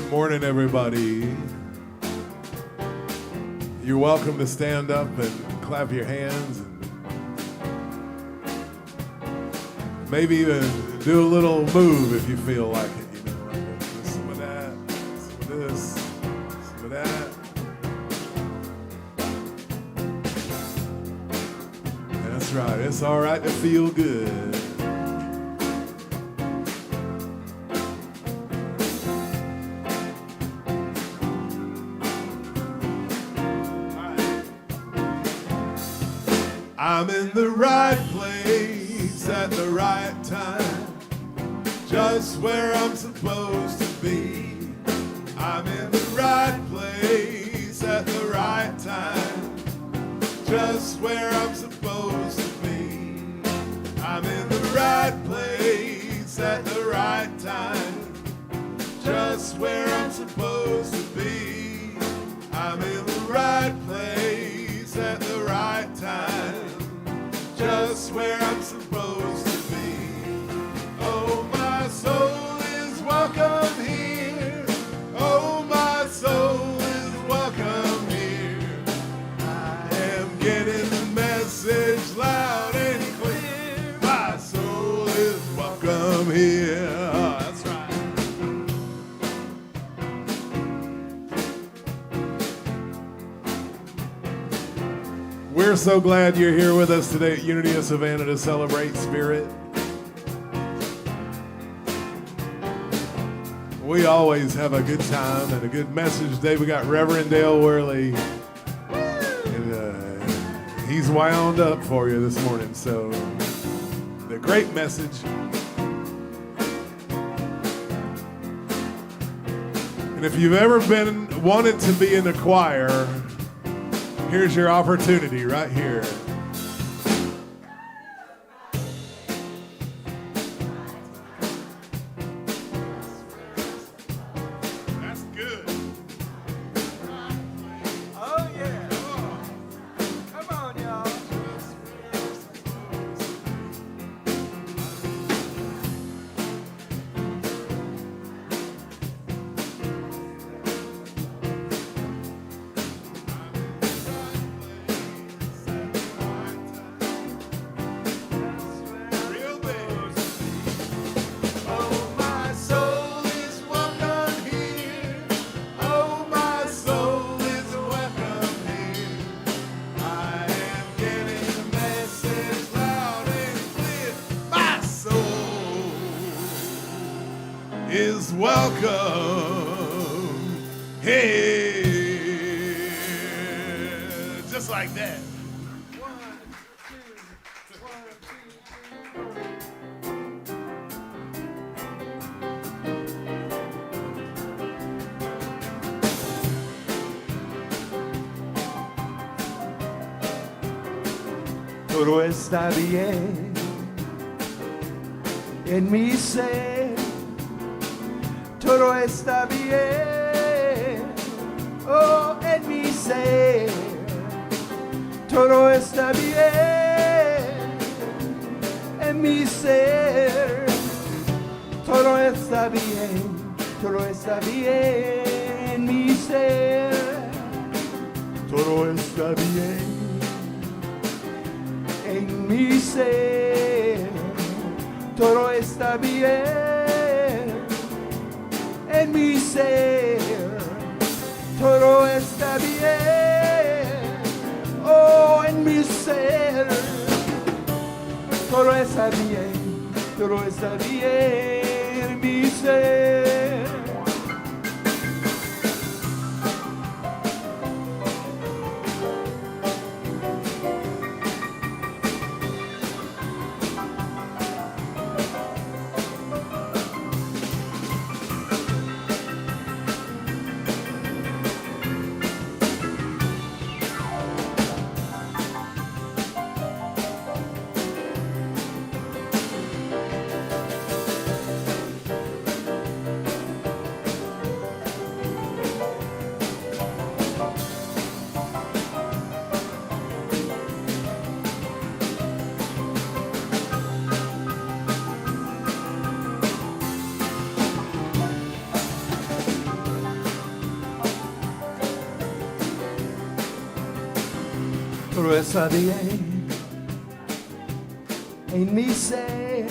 Morning, everybody. You're welcome to stand up and clap your hands and maybe even do a little move if you feel like it. You know, like some of that, some of this, some of that. That's right. It's all right to feel good. I'm in the right place at the right time, just where I'm supposed to be. I'm in the right place at the right time, just where I'm supposed to be. I'm in the right place at the right time, just where I'm supposed to be. I'm in the right place at the right time, just where I'm supposed to be. Oh, my soul is welcome here. Oh, my soul is welcome here. I am getting the message loud and clear. My soul is welcome here. That's right. We're so glad you're here with us today at Unity of Savannah to celebrate Spirit. We always have a good time and a good message today. We got Reverend Dale Worley, and he's wound up for you this morning. So, the great message. And if you've ever been wanted to be in the choir, here's your opportunity right here. That's good. Oh, yeah. Come on, y'all. Is welcome here. Just like that. 1, 2, 1, 2, 3. Todo está bien en mi ser. Todo está bien, oh, en mi ser. Todo está bien, en mi ser. Todo está bien, todo está bien, en mi ser. Todo está bien, en mi ser. Todo está bien. En mi ser, todo está bien, oh, en mi ser, todo está bien, todo está bien, en mi ser. todo está bien en mi ser,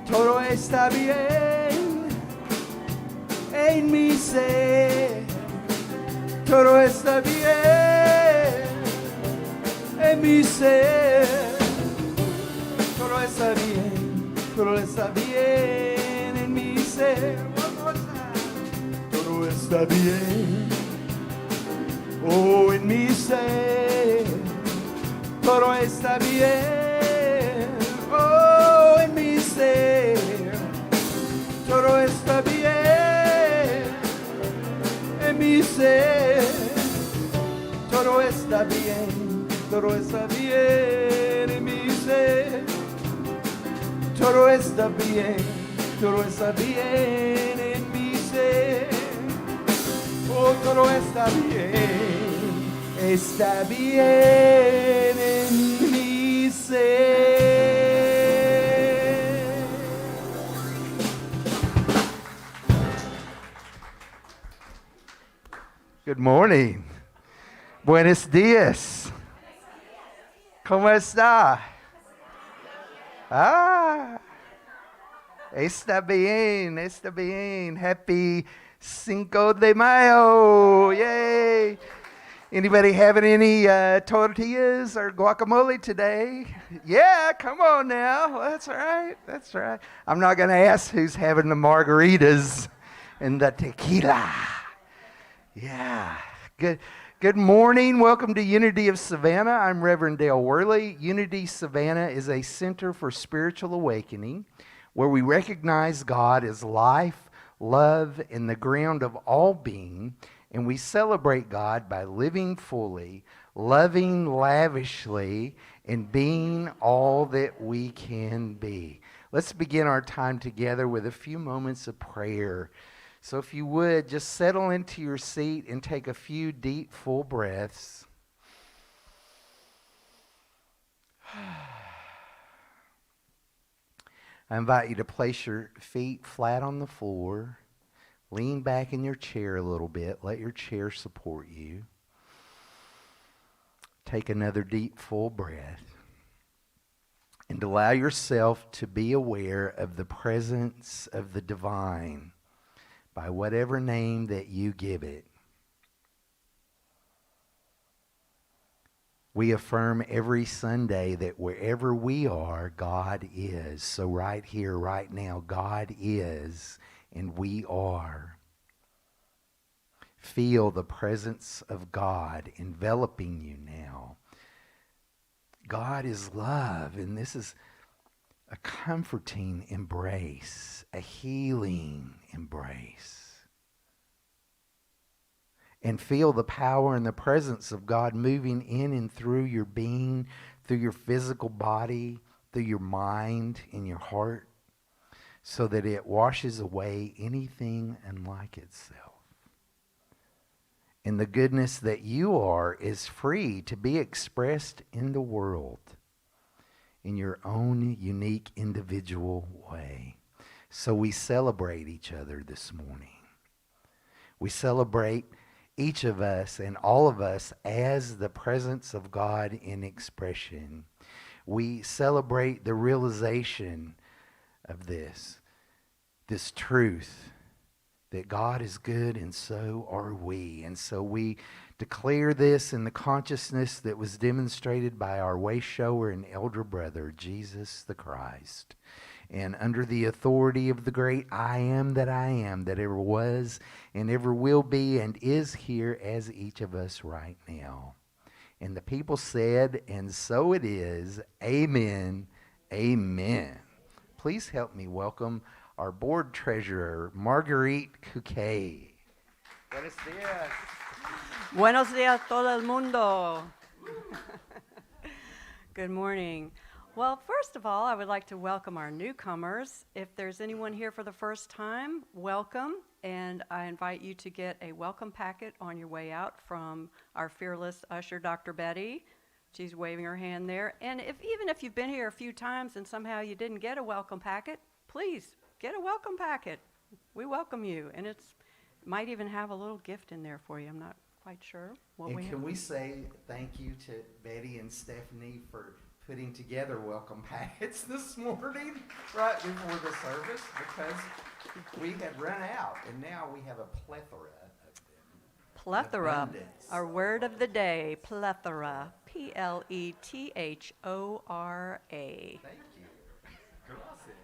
todo está bien en mi ser, todo está bien en mi ser, todo está bien, todo está bien en mi ser, todo está bien, oh en mi ser, todo está bien, oh en mi ser, todo está bien en mi ser, todo está bien, todo está bien en mi ser, todo está bien, todo está bien en mi ser, oh todo está bien en mi ser. Good morning. Buenos días. ¿Cómo está? Ah, está bien, está bien. Happy Cinco de Mayo. Yay. Anybody having any tortillas or guacamole today? Yeah, come on now. That's right. That's right. I'm not going to ask who's having the margaritas and the tequila. Yeah. Good morning. Welcome to Unity of Savannah. I'm Reverend Dale Worley. Unity Savannah is a center for spiritual awakening where we recognize God as life, love, and the ground of all being, and we celebrate God by living fully, loving lavishly, and being all that we can be. Let's begin our time together with a few moments of prayer. So if you would, just settle into your seat and take a few deep, full breaths. I invite you to place your feet flat on the floor. Lean back in your chair a little bit. Let your chair support you. Take another deep, full breath. And allow yourself to be aware of the presence of the divine by whatever name that you give it. We affirm every Sunday that wherever we are, God is. So right here, right now, God is and we are. Feel the presence of God enveloping you now. God is love, and this is a comforting embrace, a healing embrace. And feel the power and the presence of God moving in and through your being, through your physical body, through your mind and your heart, so that it washes away anything unlike itself. And the goodness that you are is free to be expressed in the world in your own unique individual way. So we celebrate each other this morning. We celebrate each of us and all of us as the presence of God in expression. We celebrate the realization of this truth that God is good and so are we. And so we declare this in the consciousness that was demonstrated by our way shower and elder brother, Jesus the Christ. And under the authority of the great I am, that ever was and ever will be and is here as each of us right now. And the people said, and so it is, amen, amen. Please help me welcome our board treasurer, Marguerite Couquet. Buenos dias. Buenos dias, todo el mundo. Good morning. Well, first of all, I would like to welcome our newcomers. If there's anyone here for the first time, welcome. And I invite you to get a welcome packet on your way out from our fearless usher, Dr. Betty. She's waving her hand there. And even if you've been here a few times and somehow you didn't get a welcome packet, please get a welcome packet. We welcome you. And it might even have a little gift in there for you. I'm not quite sure what And we can we say thank you to Betty and Stephanie for putting together welcome packets this morning, right before the service, because we had run out, and now we have a plethora of them. Plethora, Abundance. our word of the day, plethora, Plethora. Thank you. Gracias.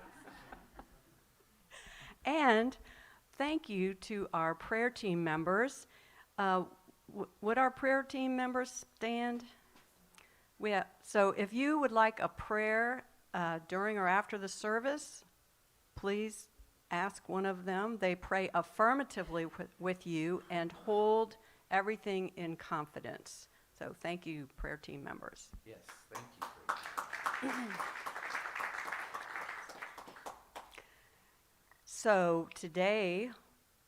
And thank you to our prayer team members. Would our prayer team members stand? So if you would like a prayer during or after the service, please ask one of them. They pray affirmatively with you and hold everything in confidence. So thank you, prayer team members. Yes, thank you. So today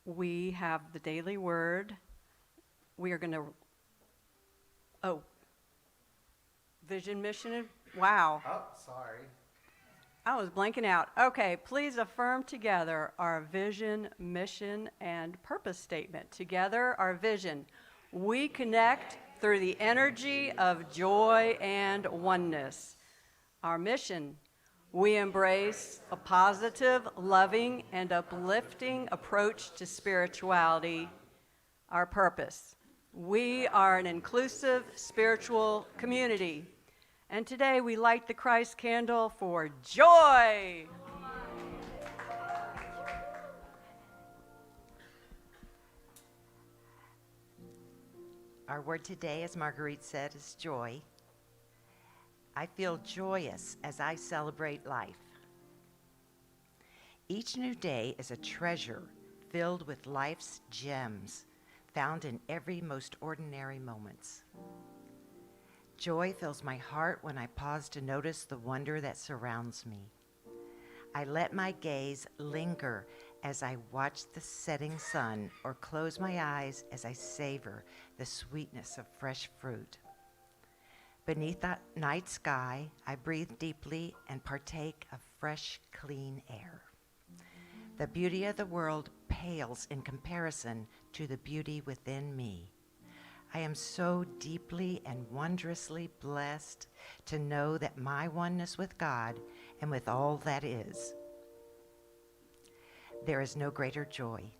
we have the daily word. We are going to, vision, mission, and wow. Oh, sorry. I was blanking out. Okay, please affirm together our vision, mission, and purpose statement. Together, our vision. We connect through the energy of joy and oneness. Our mission. We embrace a positive, loving, and uplifting approach to spirituality. Our purpose. We are an inclusive spiritual community. And today we light the Christ candle for joy. Our word today, as Marguerite said, is joy. I feel joyous as I celebrate life. Each new day is a treasure filled with life's gems found in every most ordinary moments. Joy fills my heart when I pause to notice the wonder that surrounds me. I let my gaze linger as I watch the setting sun or close my eyes as I savor the sweetness of fresh fruit. Beneath that night sky, I breathe deeply and partake of fresh, clean air. The beauty of the world pales in comparison to the beauty within me. I am so deeply and wondrously blessed to know that my oneness with God and with all that is. There is no greater joy.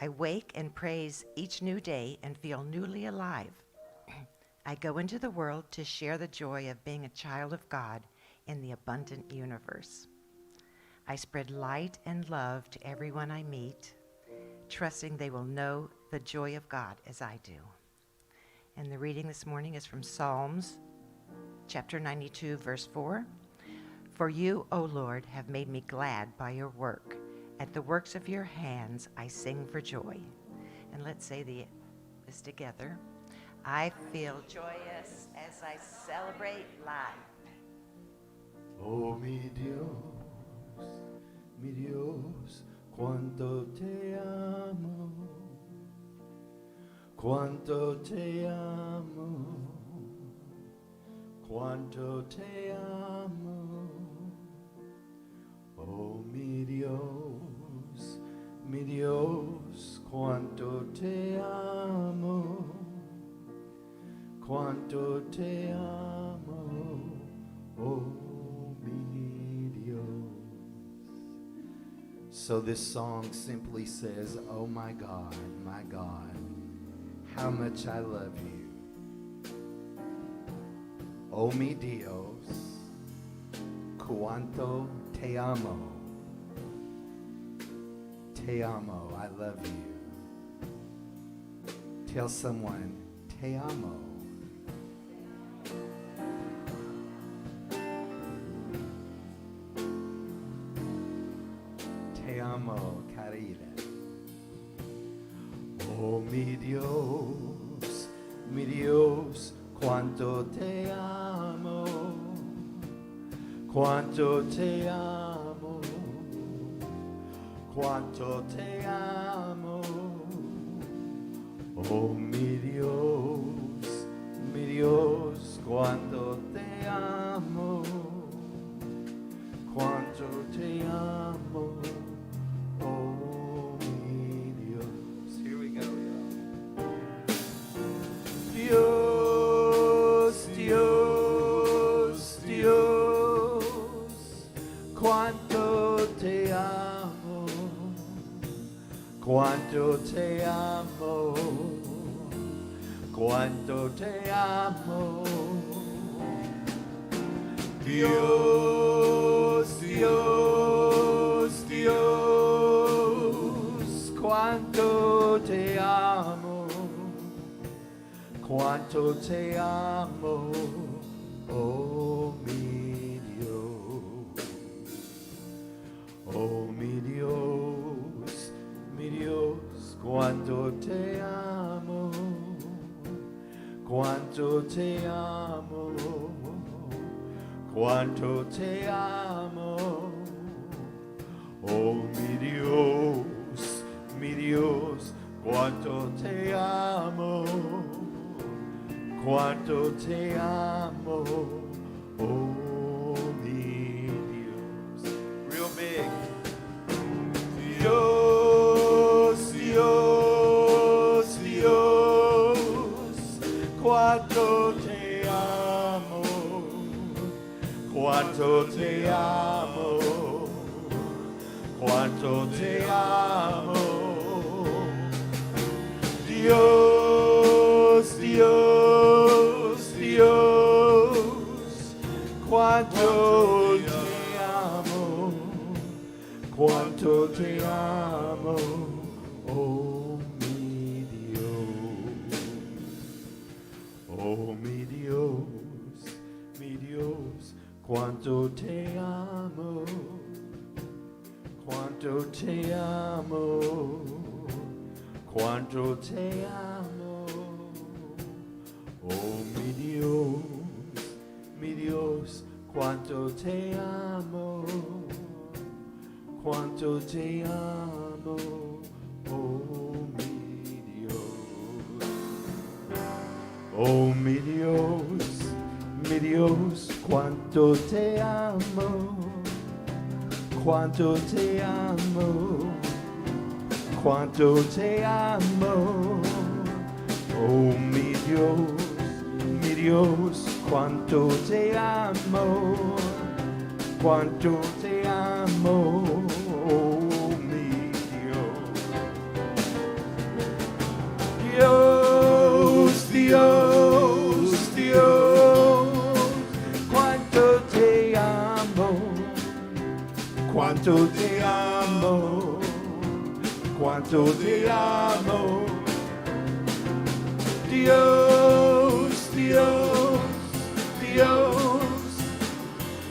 I wake and praise each new day and feel newly alive. I go into the world to share the joy of being a child of God in the abundant universe. I spread light and love to everyone I meet, trusting they will know the joy of God as I do. And the reading this morning is from Psalms, chapter 92, verse 4. For you, O Lord, have made me glad by your work. At the works of your hands I sing for joy. And let's say this together. I feel joyous as I celebrate life. Oh, mi Dios, cuánto te amo, cuánto te amo, cuánto te amo. Oh, mi Dios, cuánto te amo, cuánto te amo, oh, mi Dios. So this song simply says, oh my God, how much I love you. Oh mi Dios, cuánto te amo. Te amo, I love you. Tell someone, te amo. Te amo, querida. Oh, mi Dios, cuánto te amo, cuánto te amo, cuánto te amo. Oh, mi Dios, cuánto te amo, cuánto te amo. Oh, mi Dios. Here we go, y'all. quanto te amo, quanto te amo. Dios, Dios, Dios, Quanto te amo, quanto te amo, oh mi Dios, oh mi Dios, quanto te amo, quanto te amo, quanto te amo, oh mi Dios, cuánto te amo, oh mi Dios. Real big. Dios, Dios, Dios, Cuánto te amo, cuánto te amo, cuánto te amo. Dios, Dios, Dios, cuánto te amo, cuánto te amo, oh mi Dios, oh mi Dios, cuánto te amo, cuánto te amo, cuánto te amo, oh mi Dios, cuánto te amo, cuánto te amo, oh mi Dios, oh mi Dios, cuánto te amo, cuánto te amo, cuánto te amo, oh mi Dios, cuánto te amo, cuánto te amo, oh mi Dios, Dios, Dios, cuánto te amo, cuánto te amo, cuánto te amo, Dios, Dios, Dios,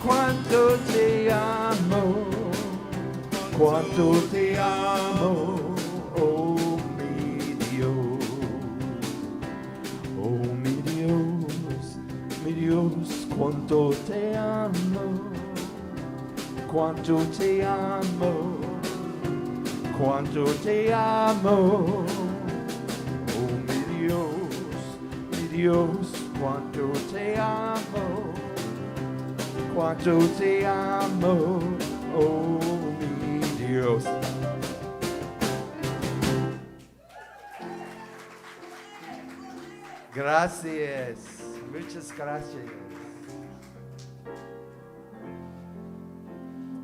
cuánto te amo, cuánto te amo, oh mi Dios, oh mi Dios, cuánto te amo, cuánto te amo, cuánto te amo, oh mi Dios, cuánto te amo, cuánto te amo, oh mi Dios. Gracias, muchas gracias.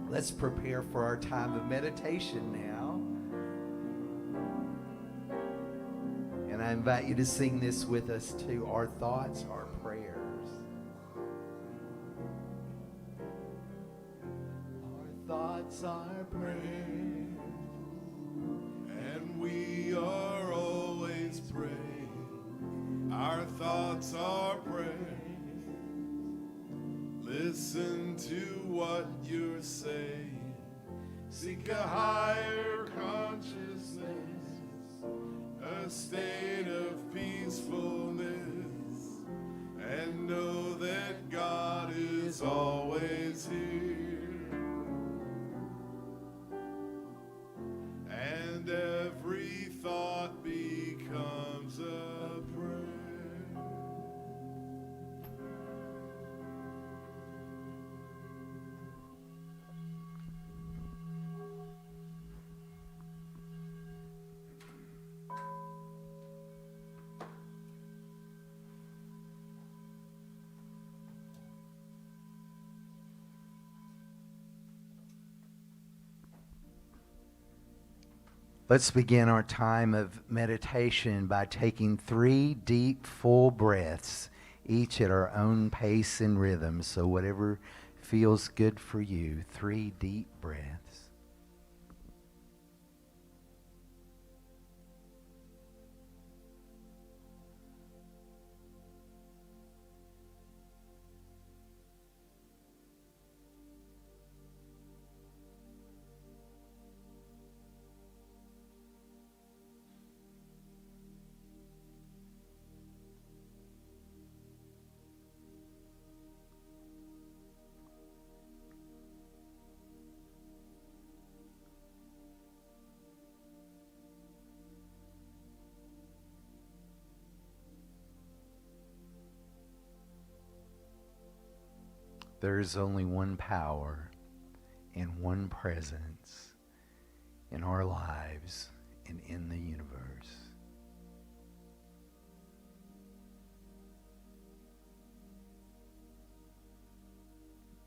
Let's prepare for our time of meditation now. And I invite you to sing this with us too. Our thoughts, our prayers. Our thoughts, our prayers. and we are always praying. Our thoughts are prayers. Listen to what you're saying. Seek a higher consciousness, a state of peacefulness, and know that God is always here. Let's begin our time of meditation by taking 3 deep, full breaths, each at our own pace and rhythm. So whatever feels good for you, 3 deep breaths. There is only one power and one presence in our lives and in the universe.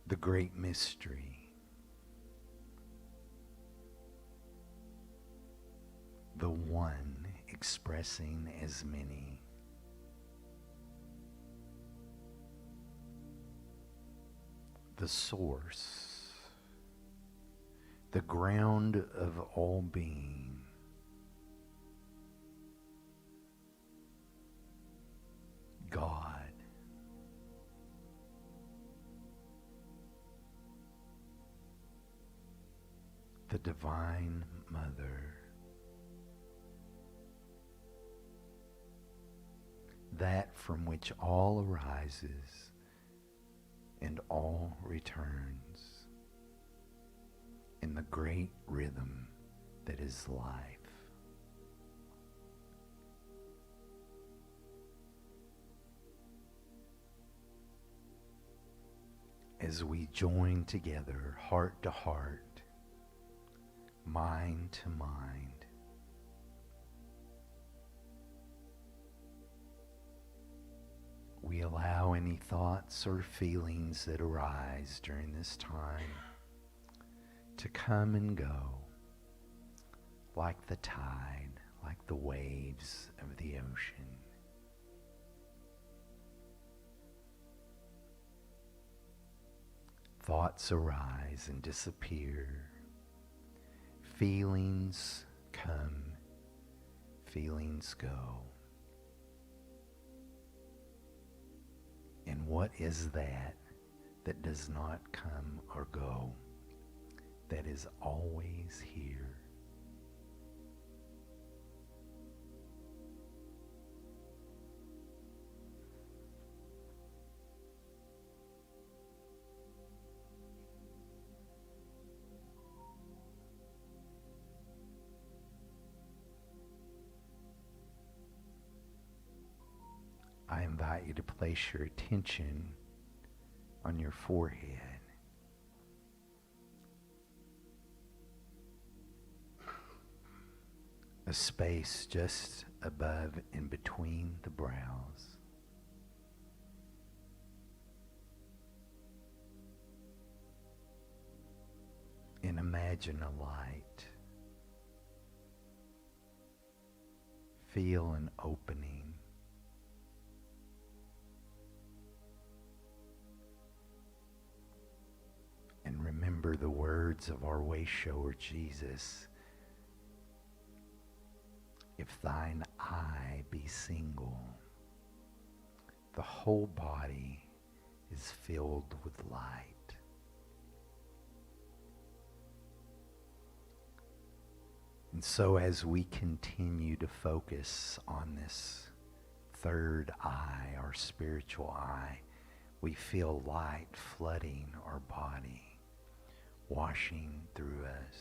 The great mystery. The one expressing as many. The source, the ground of all being, God, the Divine Mother, that from which all arises and all returns in the great rhythm that is life. As we join together, heart to heart, mind to mind, we allow any thoughts or feelings that arise during this time to come and go like the tide, like the waves of the ocean. Thoughts arise and disappear. Feelings come, feelings go. And what is that that does not come or go, that is always here? I invite you to place your attention on your forehead. A space just above and between the brows. And imagine a light. Feel an opening. And remember the words of our way shower Jesus. If thine eye be single, the whole body is filled with light. And so as we continue to focus on this third eye, our spiritual eye, we feel light flooding our body, washing through us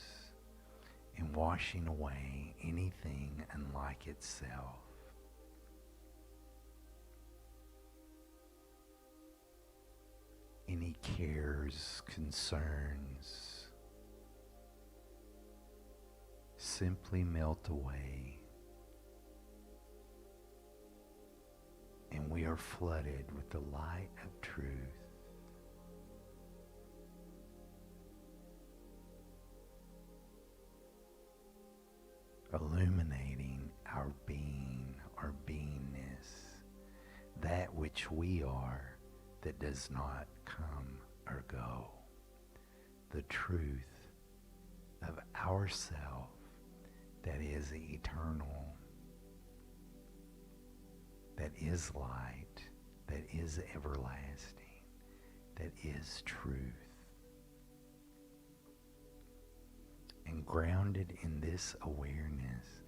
and washing away anything unlike itself. Any cares, concerns, simply melt away, and we are flooded with the light of truth. illuminating our being, our beingness, that which we are that does not come or go, the truth of ourself that is eternal, that is light, that is everlasting, that is truth. And grounded in this awareness,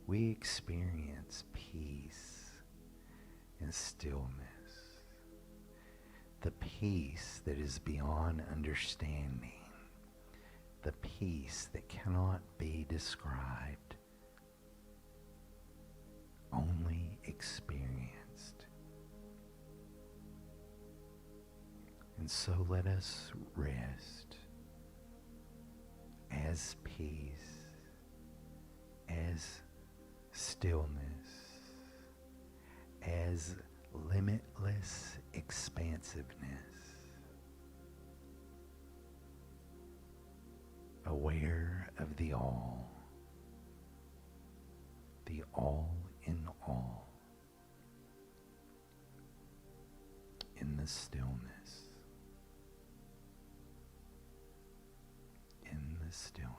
we experience peace and stillness. The peace that is beyond understanding. The peace that cannot be described, only experienced. And so let us rest as peace, as stillness, as limitless expansiveness, aware of the all in all, in the stillness, in the stillness.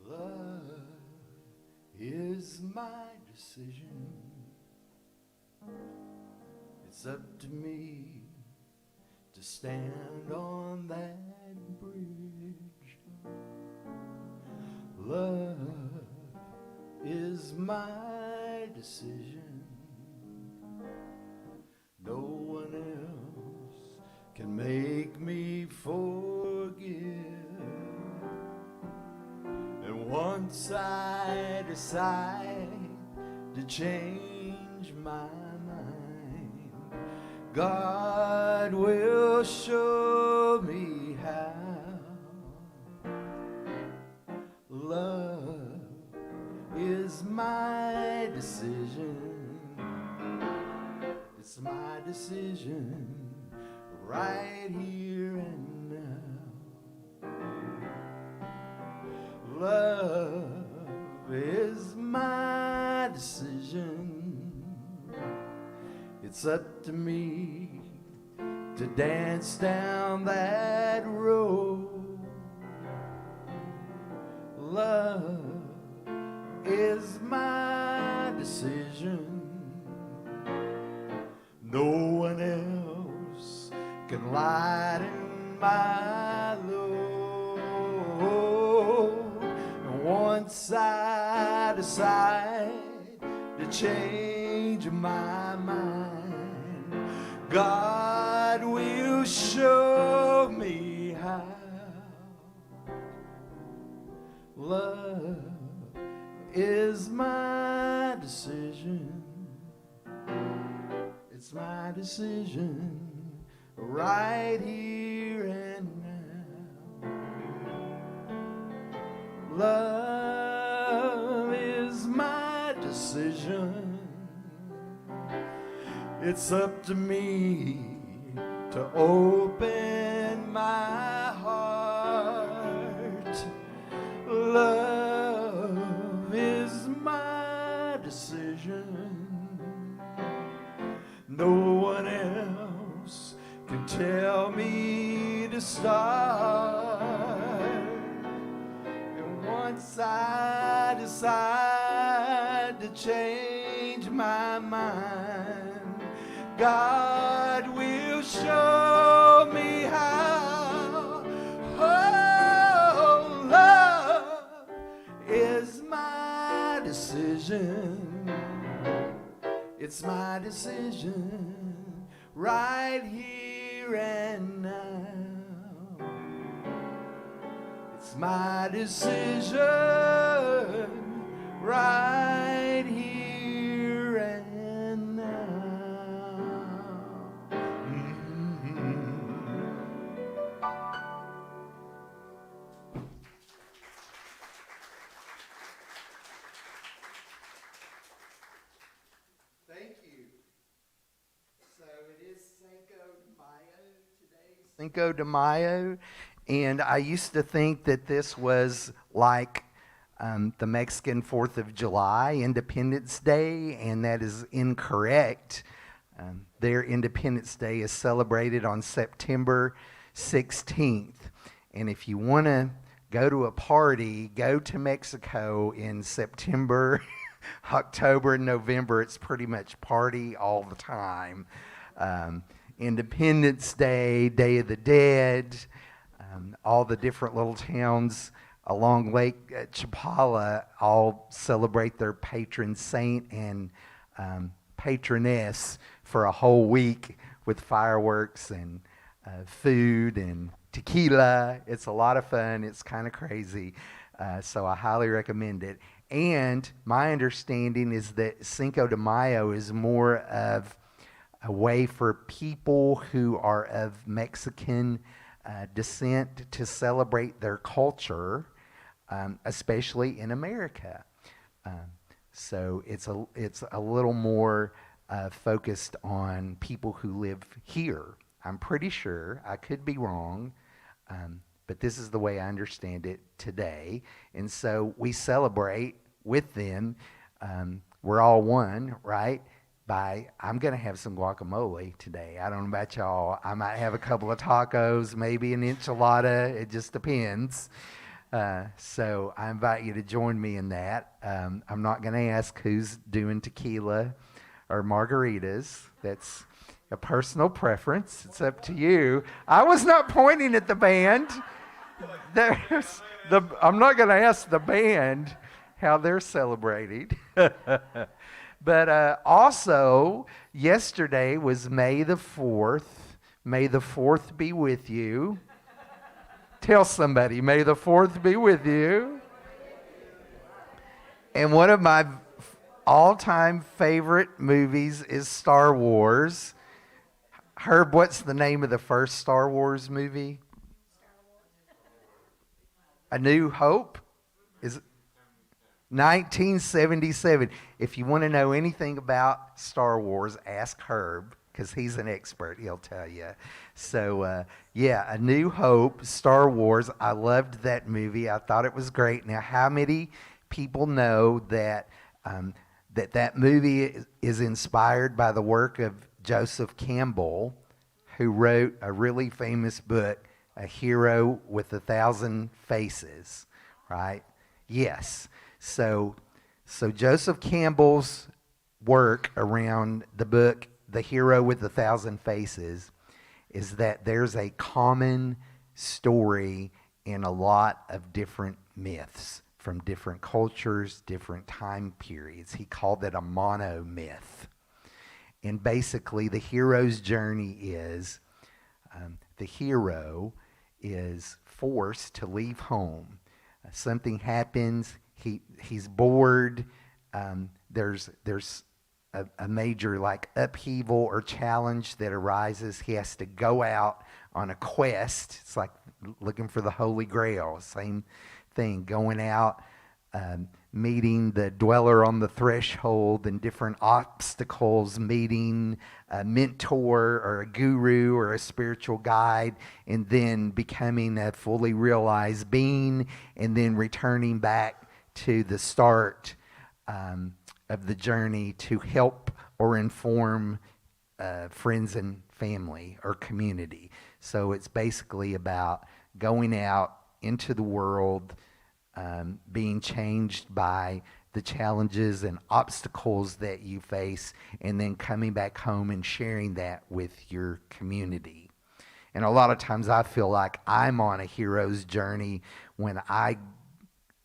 Love is my decision. It's up to me to stand on that bridge. Love is my decision. No one else can make me forgive. And once I decide to change my mind, God will show me how. Love is my decision. It's my decision right here and now. Love is my decision. It's up to me to dance down that road. Love is my decision. No one else can lighten my load. And once I decide to change my mind, God will show me how. Love is my decision. It's my decision right here and now. Love is my decision. It's up to me to open my heart. Love is my decision. No one else can tell me to start. And once I decide to change my mind, God will show me how. Oh, love is my decision. It's my decision right here and now. It's my decision right here and now. Thank you. So it is Cinco de Mayo today. Cinco de Mayo, and I used to think that this was like the Mexican 4th of July, Independence Day, and that is incorrect. Their Independence Day is celebrated on September 16th. And if you want to go to a party, go to Mexico in September, October, and November. It's pretty much party all the time. Independence Day, Day of the Dead, all the different little towns along Lake Chapala all celebrate their patron saint and patroness for a whole week with fireworks and food and tequila. It's a lot of fun. It's kind of crazy. So I highly recommend it. And my understanding is that Cinco de Mayo is more of a way for people who are of Mexican descent to celebrate their culture, especially in America. So it's a little more focused on people who live here. I'm pretty sure, I could be wrong, but this is the way I understand it today. And so we celebrate with them. We're all one, right? I'm going to have some guacamole today. I don't know about y'all. I might have a couple of tacos, maybe an enchilada. It just depends. So I invite you to join me in that. I'm not going to ask who's doing tequila or margaritas. That's a personal preference. It's up to you. I was not pointing at the band. I'm not going to ask the band how they're celebrating. But also, yesterday was May the 4th. May the 4th be with you. Tell somebody, may the 4th be with you. And one of my all-time favorite movies is Star Wars. Herb, what's the name of the first Star Wars movie? A New Hope? Is it 1977. If you want to know anything about Star Wars, ask Herb, because he's an expert. He'll tell you. So, yeah, A New Hope, Star Wars. I loved that movie. I thought it was great. Now, how many people know that that movie is inspired by the work of Joseph Campbell, who wrote a really famous book, A Hero with a Thousand Faces, right? Yes. So Joseph Campbell's work around the book, The Hero with a Thousand Faces, is that there's a common story in a lot of different myths from different cultures, different time periods. He called it a monomyth. And basically, the hero's journey is the hero is forced to leave home. Something happens. He's bored. There's a major like upheaval or challenge that arises. He has to go out on a quest. It's like looking for the Holy Grail. Same thing. Going out, meeting the dweller on the threshold and different obstacles, meeting a mentor or a guru or a spiritual guide, and then becoming a fully realized being, and then returning back to the start of the journey to help or inform friends and family or community. So it's basically about going out into the world, being changed by the challenges and obstacles that you face, and then coming back home and sharing that with your community. And a lot of times I feel like I'm on a hero's journey when I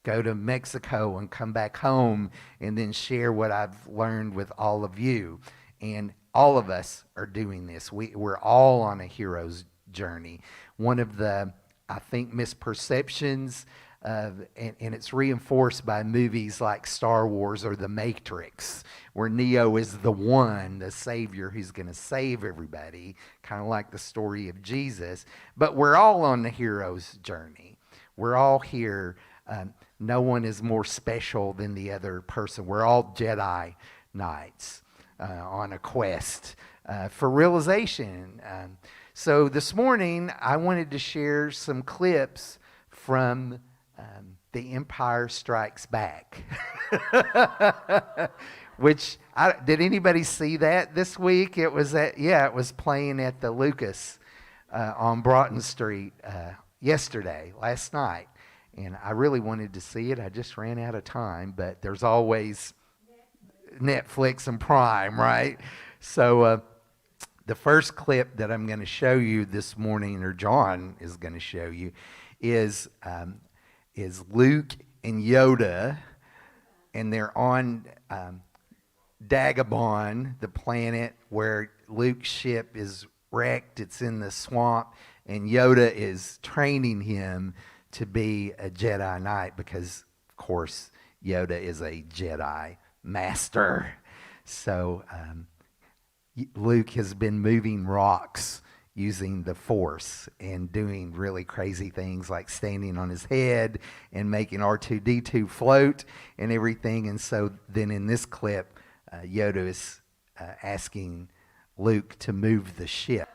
go to Mexico and come back home and then share what I've learned with all of you. And all of us are doing this. We're all on a hero's journey. One of the, I think, misperceptions, and it's reinforced by movies like Star Wars or The Matrix, where Neo is the one, the savior who's going to save everybody, kind of like the story of Jesus. But we're all on the hero's journey. We're all here. No one is more special than the other person. We're all Jedi Knights on a quest for realization. So this morning, I wanted to share some clips from The Empire Strikes Back. Which, did anybody see that this week? It was it was playing at the Lucas on Broughton Street last night. And I really wanted to see it. I just ran out of time, but there's always Netflix and Prime, right? So the first clip that I'm going to show you this morning, or John is going to show you, is Luke and Yoda, and they're on Dagobah, the planet where Luke's ship is wrecked. It's in the swamp, and Yoda is training him to be a Jedi Knight because, of course, Yoda is a Jedi master. So Luke has been moving rocks using the Force and doing really crazy things like standing on his head and making R2-D2 float and everything. And so then in this clip, Yoda is asking Luke to move the ship.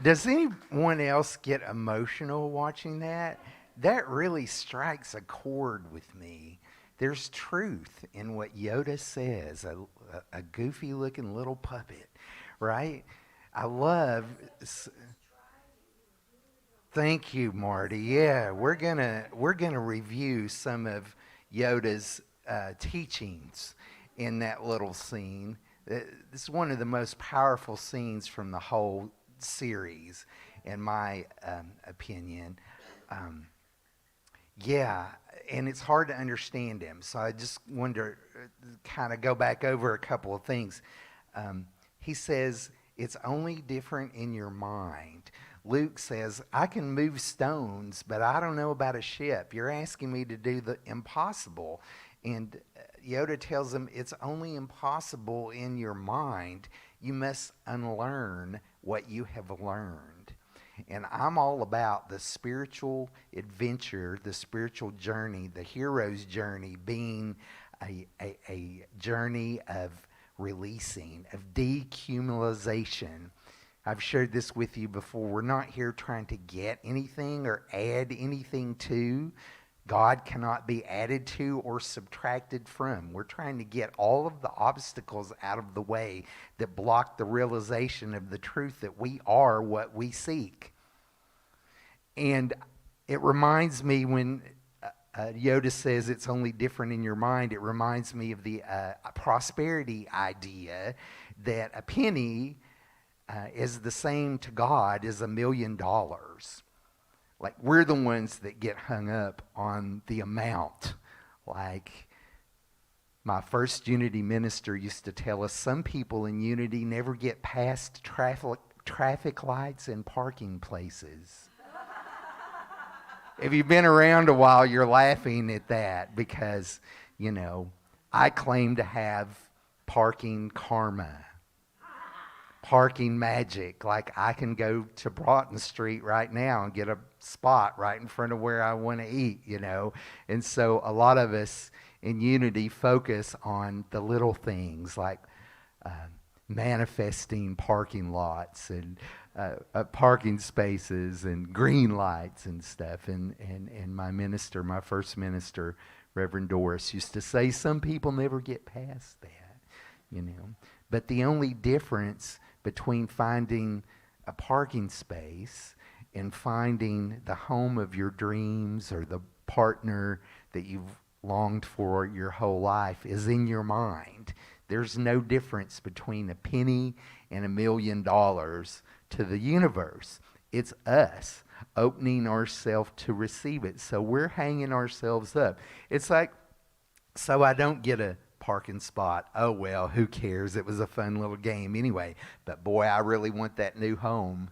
Does anyone else get emotional watching that? That really strikes a chord with me. There's truth in what Yoda says, a goofy-looking little puppet, right? I love... Thank you, Marty. Yeah, we're gonna review some of Yoda's teachings in that little scene. This is one of the most powerful scenes from the whole series, in my opinion. Yeah, and it's hard to understand him. So I just wanted to kind of go back over a couple of things. He says, it's only different in your mind. Luke says, I can move stones, but I don't know about a ship. You're asking me to do the impossible. And Yoda tells him, it's only impossible in your mind. You must unlearn what you have learned. And I'm all about the spiritual adventure, the spiritual journey, the hero's journey being a journey of releasing, of decumulation. I've shared this with you before. We're not here trying to get anything or add anything to. God cannot be added to or subtracted from. We're trying to get all of the obstacles out of the way that block the realization of the truth that we are what we seek. And it reminds me when Yoda says it's only different in your mind, it reminds me of the prosperity idea that a penny is the same to God as $1 million. Like, we're the ones that get hung up on the amount. Like, my first Unity minister used to tell us, some people in Unity never get past traffic lights and parking places. If you've been around a while, you're laughing at that because, you know, I claim to have parking karma. Parking magic. Like, I can go to Broughton Street right now and get a spot right in front of where I want to eat, you know. And so a lot of us in Unity focus on the little things like manifesting parking lots and parking spaces and green lights and stuff. And my minister, my first minister, Reverend Doris, used to say some people never get past that, you know. But the only difference between finding a parking space and finding the home of your dreams or the partner that you've longed for your whole life is in your mind. There's no difference between a penny and $1 million to the universe. It's us opening ourselves to receive it. So we're hanging ourselves up. It's like, so I don't get a parking spot. Oh, well, who cares? It was a fun little game anyway. But boy, I really want that new home,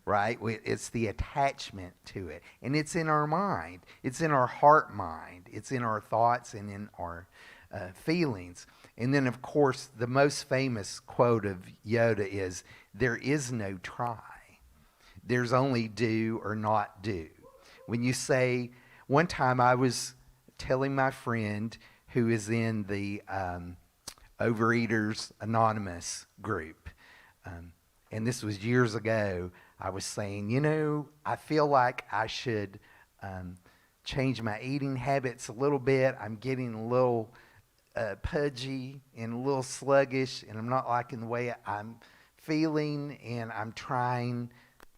right? It's the attachment to it. And it's in our mind. It's in our heart mind. It's in our thoughts and in our feelings. And then, of course, the most famous quote of Yoda is, there is no try. There's only do or not do. When you say, one time I was telling my friend who is in the Overeaters Anonymous group, and this was years ago, I was saying, you know, I feel like I should change my eating habits a little bit. I'm getting a little pudgy and a little sluggish, and I'm not liking the way I'm feeling, and I'm trying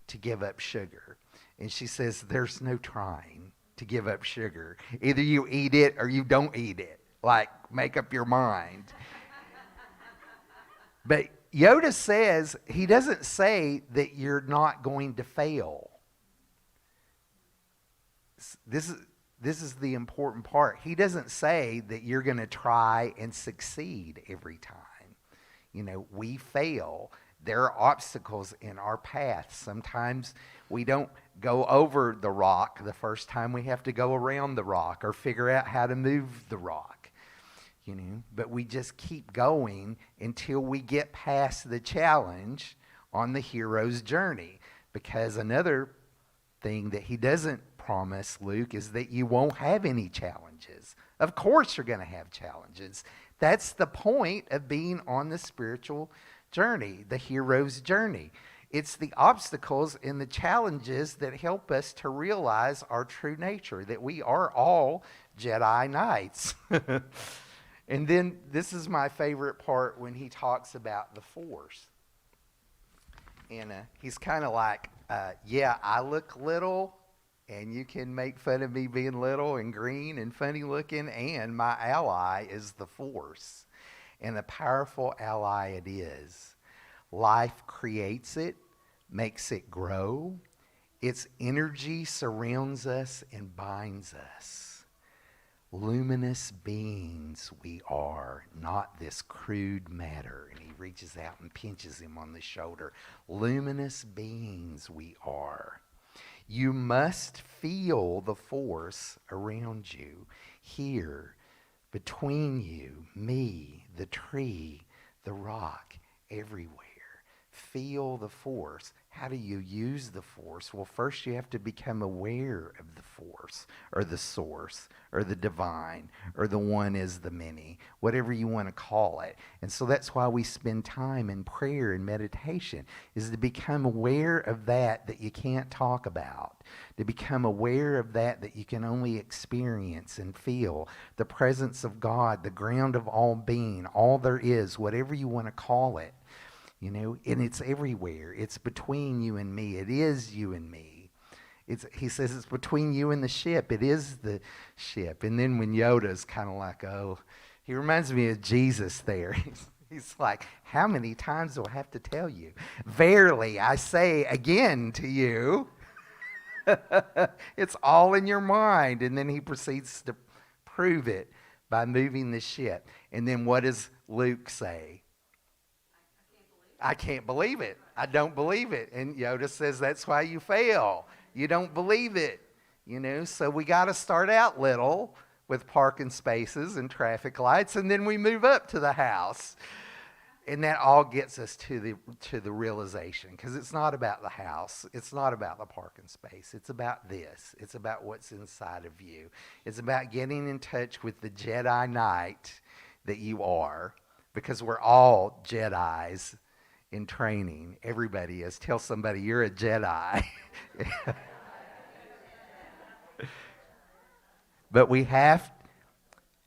to give up sugar. And she says, there's no trying to give up sugar. Either you eat it or you don't eat it. Like, make up your mind. But Yoda says, he doesn't say that you're not going to fail. This is the important part. He doesn't say that you're going to try and succeed every time. You know, we fail. There are obstacles in our path. Sometimes we don't go over the rock the first time. We have to go around the rock or figure out how to move the rock. You know, but we just keep going until we get past the challenge on the hero's journey. Because another thing that he doesn't promise, Luke, is that you won't have any challenges. Of course you're going to have challenges. That's the point of being on the spiritual journey, the hero's journey. It's the obstacles and the challenges that help us to realize our true nature, that we are all Jedi Knights. And then this is my favorite part when he talks about the Force. And he's kind of like, yeah, I look little, And you can make fun of me being little and green and funny looking, and my ally is the Force. And a powerful ally it is. Life creates it, makes it grow. Its energy surrounds us and binds us. Luminous beings we are, not this crude matter. And he reaches out and pinches him on the shoulder. Luminous beings we are. You must feel the Force around you, here, between you, me, the tree, the rock, everywhere. Feel the Force. How do you use the Force? Well, first you have to become aware of the Force, or the source, or the divine, or the one is the many, whatever you want to call it. And so that's why we spend time in prayer and meditation, is to become aware of that you can't talk about, to become aware of that you can only experience and feel, the presence of God, the ground of all being, all there is, whatever you want to call it. You know, and it's everywhere. It's between you and me. It is you and me. He says it's between you and the ship. It is the ship. And then when Yoda's kind of like, oh, he reminds me of Jesus there. He's like, how many times do I have to tell you? Verily, I say again to you. It's all in your mind. And then he proceeds to prove it by moving the ship. And then what does Luke say? I can't believe it. I don't believe it. And Yoda says that's why you fail. You don't believe it. You know, so we got to start out little with parking spaces and traffic lights, and then we move up to the house. And that all gets us to the realization, because it's not about the house. It's not about the parking space. It's about this. It's about what's inside of you. It's about getting in touch with the Jedi Knight that you are, because we're all Jedis in training. Everybody is. Tell somebody you're a Jedi. But we have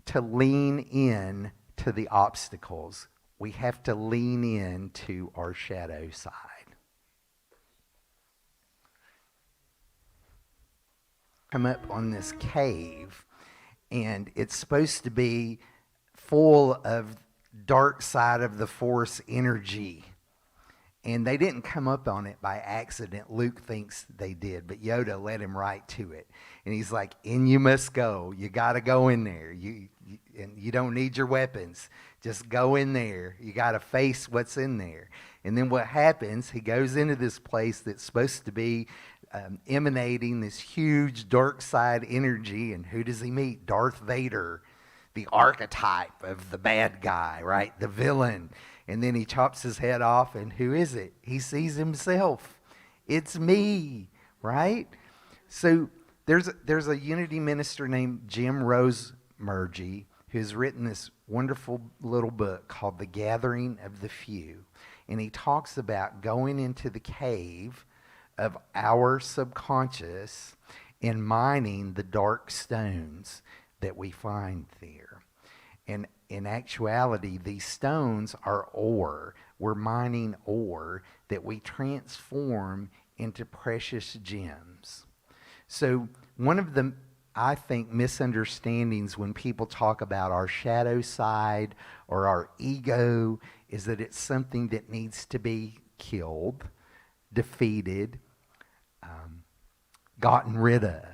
to lean in to the obstacles. We have to lean into our shadow side. Come up on this cave, and it's supposed to be full of dark side of the Force energy. And they didn't come up on it by accident. Luke thinks they did, but Yoda led him right to it. And he's like, in you must go. You got to go in there. And you don't need your weapons. Just go in there. You got to face what's in there. And then what happens, he goes into this place that's supposed to be emanating this huge dark side energy. And who does he meet? Darth Vader, the archetype of the bad guy, right? The villain. And then he chops his head off, and who is it? He sees himself. It's me, right? So there's a unity minister named Jim Rosemergy who's written this wonderful little book called The Gathering of the Few. And he talks about going into the cave of our subconscious and mining the dark stones that we find there. And in actuality, these stones are ore. We're mining ore that we transform into precious gems. So one of the, I think, misunderstandings when people talk about our shadow side or our ego is that it's something that needs to be killed, defeated, gotten rid of.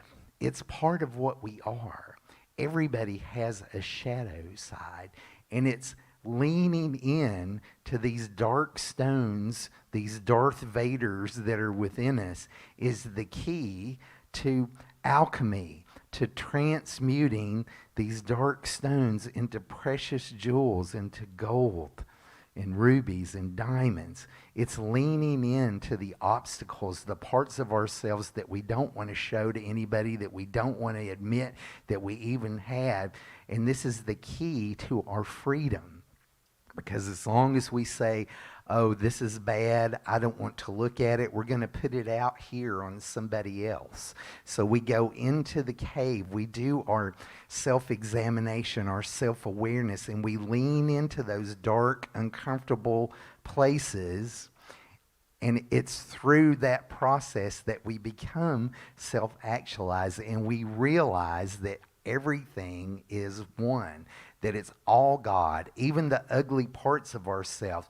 It's part of what we are. Everybody has a shadow side, and it's leaning in to these dark stones, these Darth Vaders that are within us, is the key to alchemy, to transmuting these dark stones into precious jewels, into gold and rubies and diamonds. It's leaning into the obstacles, the parts of ourselves that we don't want to show to anybody, that we don't want to admit that we even have. And this is the key to our freedom. Because as long as we say, oh, this is bad, I don't want to look at it, we're going to put it out here on somebody else. So we go into the cave, we do our self-examination, our self-awareness, and we lean into those dark, uncomfortable places, And it's through that process that we become self-actualized, and we realize that everything is one, that it's all God. Even the ugly parts of ourselves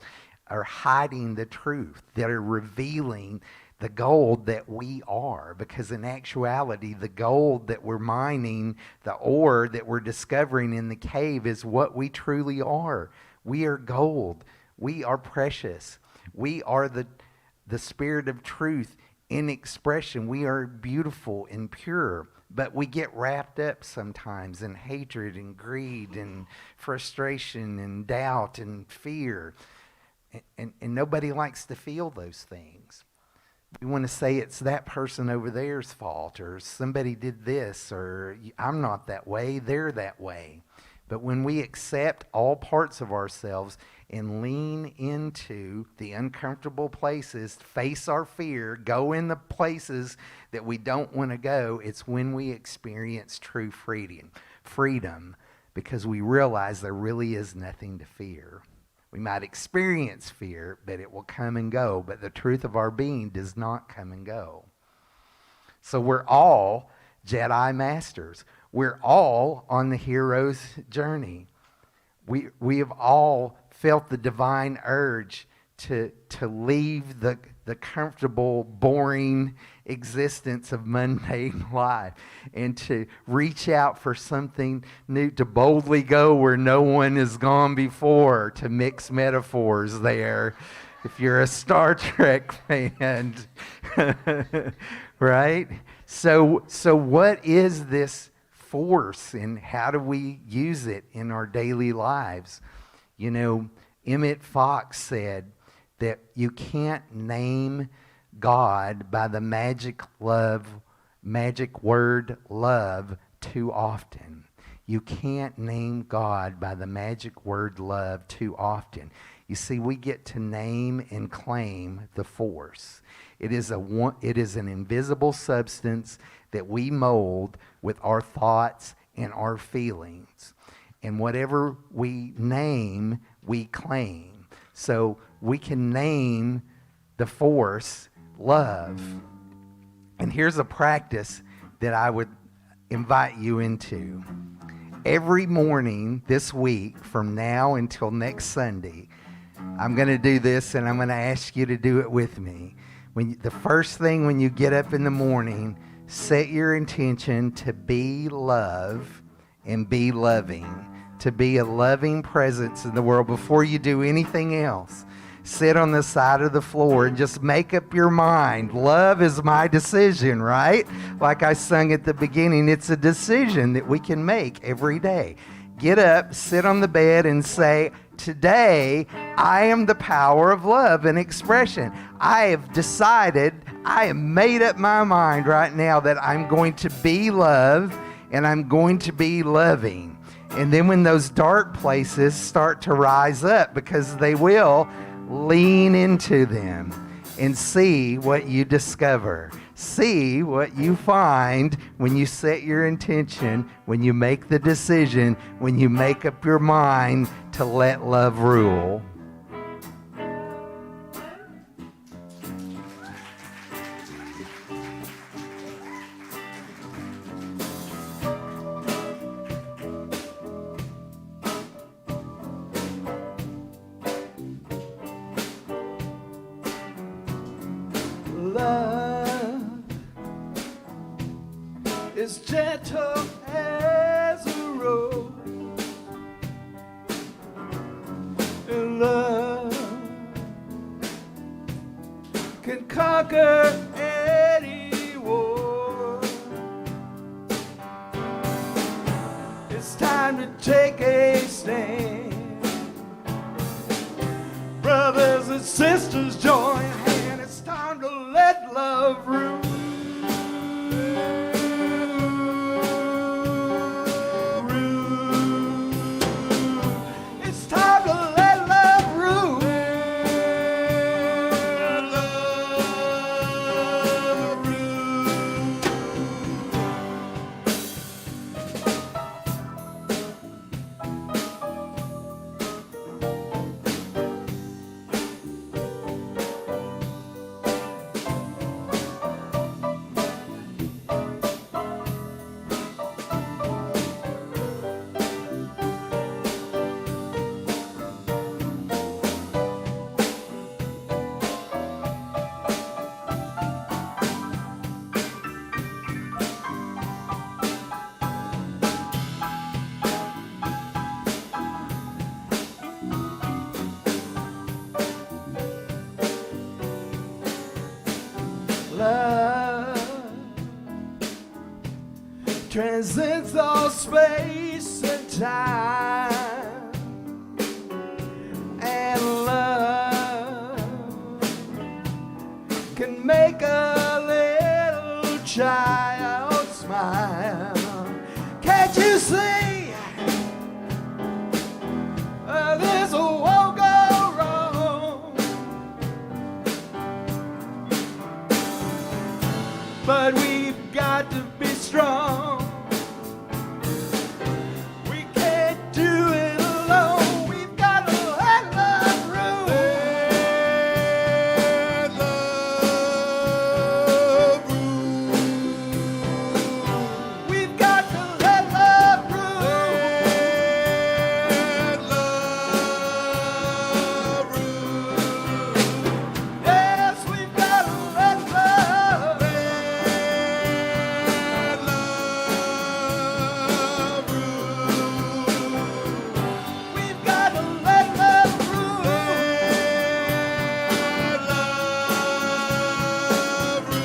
are hiding the truth, that are revealing the gold that we are. Because in actuality, the gold that we're mining, the ore that we're discovering in the cave is what we truly are. We are gold. We are precious. We are the spirit of truth in expression. We are beautiful and pure. But we get wrapped up sometimes in hatred and greed and frustration and doubt and fear. And nobody likes to feel those things. We want to say it's that person over there's fault, or somebody did this, or I'm not that way, they're that way. But when we accept all parts of ourselves and lean into the uncomfortable places, face our fear, go in the places that we don't want to go, it's when we experience true freedom, because we realize there really is nothing to fear. We might experience fear, but it will come and go. But the truth of our being does not come and go. So we're all Jedi Masters. We're all on the hero's journey. We have all felt the divine urge to leave the comfortable, boring existence of mundane life and to reach out for something new, to boldly go where no one has gone before, to mix metaphors there. If you're a Star Trek fan, right? So what is this force, and how do we use it in our daily lives? You know, Emmett Fox said that you can't name God by the magic word love too often. You can't name God by the magic word love too often. You see, we get to name and claim the force. It is an invisible substance that we mold with our thoughts and our feelings. And whatever we name, we claim. So we can name the force love. And here's a practice that I would invite you into. Every morning this week, from now until next Sunday, I'm going to do this, and I'm going to ask you to do it with me. The first thing when you get up in the morning, set your intention to be love and be loving, to be a loving presence in the world before you do anything else. Sit on the side of the floor and just make up your mind. Love is my decision, right? Like I sung at the beginning, it's a decision that we can make every day. Get up, sit on the bed, and say, today, I am the power of love and expression. I have decided, I have made up my mind right now that I'm going to be love and I'm going to be loving. And then when those dark places start to rise up, because they will, lean into them and see what you discover. See what you find when you set your intention, when you make the decision, when you make up your mind to let love rule. Love is gentle as a rose, and love can conquer any war. It's time to take a stand. Brothers and sisters, join hands. It's time to let love rule. It's time to let love rule. Love rule. transcends all space and time, and love can make a little child smile. Can't you see this won't go wrong? But we've got to be strong. We can't do it alone. We've got to let love rule. Let love rule. We've got to let love rule. Let love rule. Yes, we've got to let love. Let love rule. We've got to let love rule. Let love rule.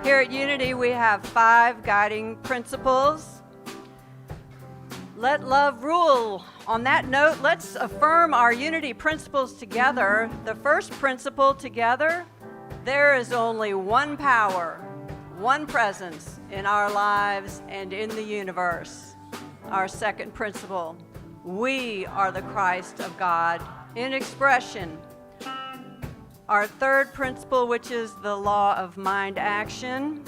Here at Unity, we have 5 guiding principles. Let love rule. On that note, let's affirm our Unity principles together. The first principle together, there is only one power, one presence in our lives and in the universe. Our second principle, we are the Christ of God in expression. Our third principle, which is the law of mind action,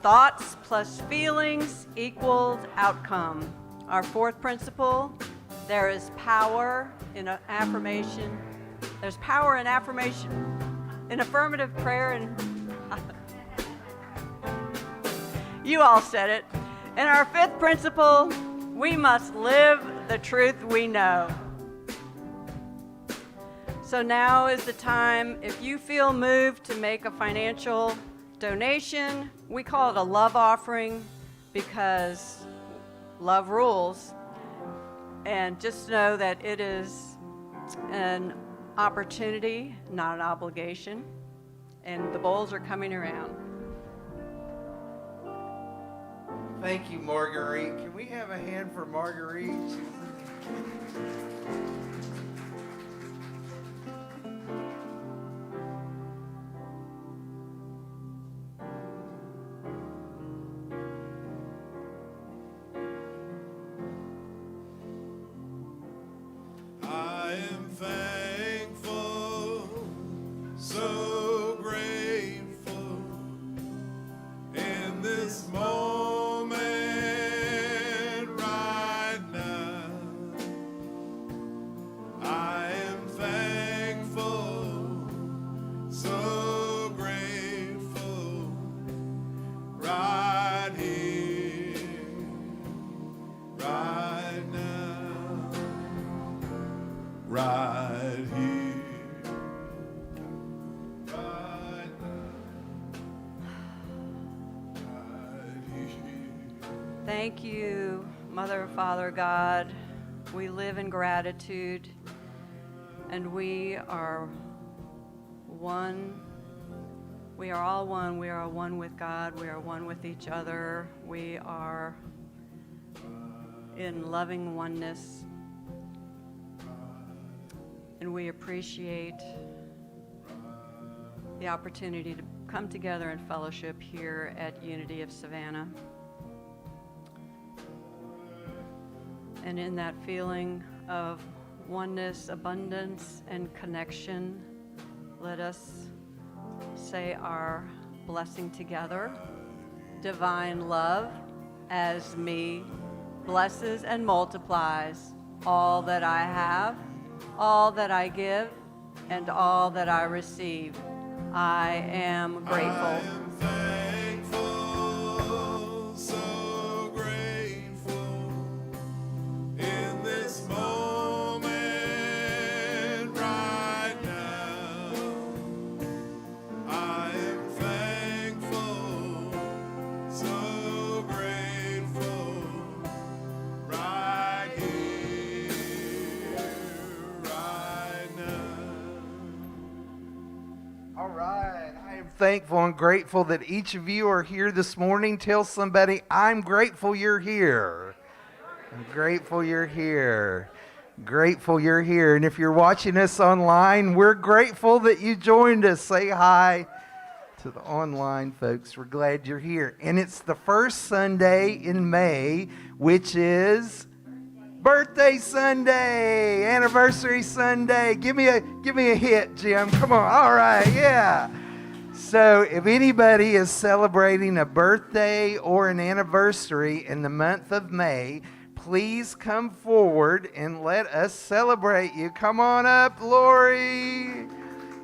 thoughts plus feelings equals outcome. Our fourth principle, there is power in affirmation. There's power in affirmation, in affirmative prayer, and you all said it. And our fifth principle, we must live the truth we know. So now is the time, if you feel moved to make a financial donation, we call it a love offering because love rules. And just know that it is an opportunity, not an obligation. And the bowls are coming around. Thank you, Marguerite. Can we have a hand for Marguerite? I am thankful, so grateful in this moment right now. I am thankful, so grateful right here, right now. Right here, right now, right here. Thank you, Mother, Father, God. We live in gratitude, and we are one. We are all one. We are one with God. We are one with each other. We are in loving oneness. And we appreciate the opportunity to come together in fellowship here at Unity of Savannah. And in that feeling of oneness, abundance, and connection, let us say our blessing together. Divine love as me blesses and multiplies all that I have, all that I give, and all that I receive. I am grateful. I am thankful, so grateful in this moment right now. I am thankful, so grateful right here, right now. All right. I am thankful and grateful that each of you are here this morning. Tell somebody, I'm grateful you're here. I'm grateful you're here. Grateful you're here. And if you're watching us online, we're grateful that you joined us. Say hi to the online folks. We're glad you're here. And it's the first Sunday in May, which is Birthday Sunday, Anniversary Sunday. Give me a hit, Jim. Come on. All right, yeah. So if anybody is celebrating a birthday or an anniversary in the month of May, please come forward and let us celebrate you. Come on up, Lori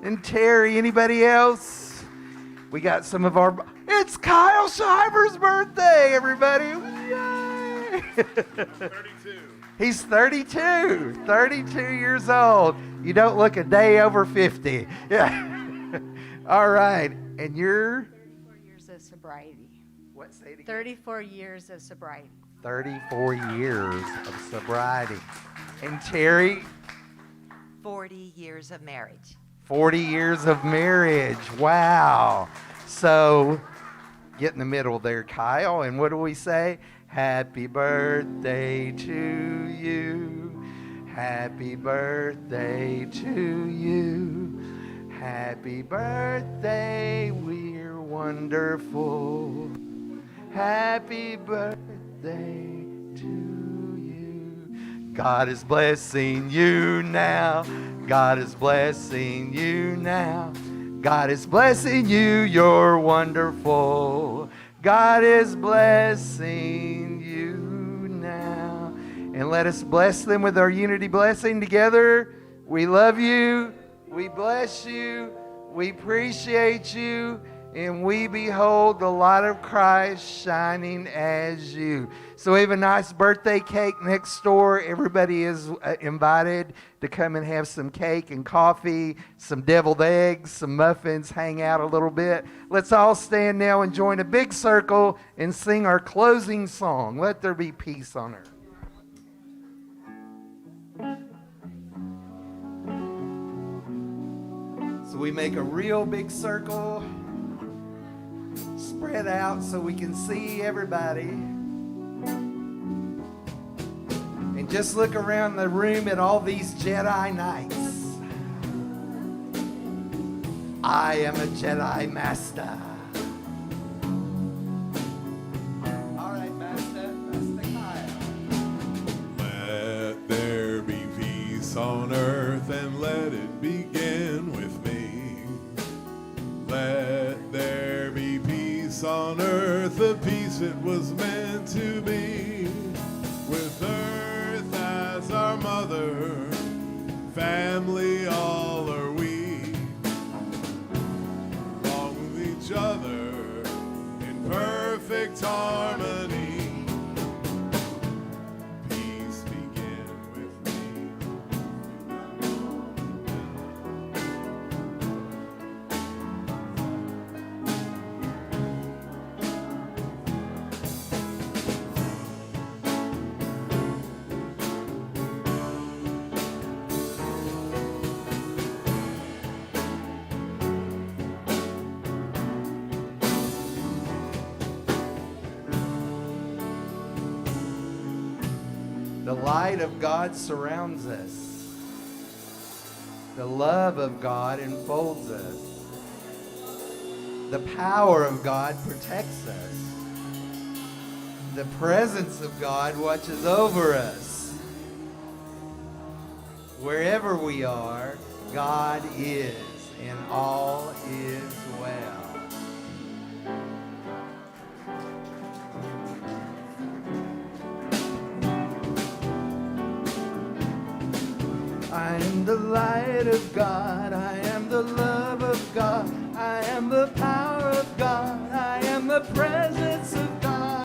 and Terry. Anybody else? We got some of our... It's Kyle Shiver's birthday, everybody. Yay! 32. He's 32 years old. You don't look a day over 50. Yeah. All right. And you're? 34 years of sobriety. What, say it again? 34 years of sobriety. 34 years of sobriety. And Terry? 40 years of marriage. 40 years of marriage. Wow. So, get in the middle there, Kyle. And what do we say? Happy birthday to you. Happy birthday to you. Happy birthday, we're wonderful. Happy birthday to you. God is blessing you now. God is blessing you now. God is blessing you, you're wonderful. God is blessing you now. And let us bless them with our unity blessing together. We love you. We bless you. We appreciate you. And we behold the light of Christ shining as you. So we have a nice birthday cake next door. Everybody is invited to come and have some cake and coffee, some deviled eggs, some muffins, hang out a little bit. Let's all stand now and join a big circle and sing our closing song. Let there be peace on earth. So we make a real big circle. Spread out so we can see everybody. And just look around the room at all these Jedi Knights. I am a Jedi Master. All right, Master. Master Kyle. Let there be peace on earth and let it begin with me. Let there be peace on earth, the peace it was meant to be. With earth as our mother, family all are we. Along with each other in perfect harmony. Peace begin with me. The light of God surrounds us. The love of God enfolds us. The power of God protects us. The presence of God watches over us. Wherever we are, God is, and all is well. I am the light of God. I am the love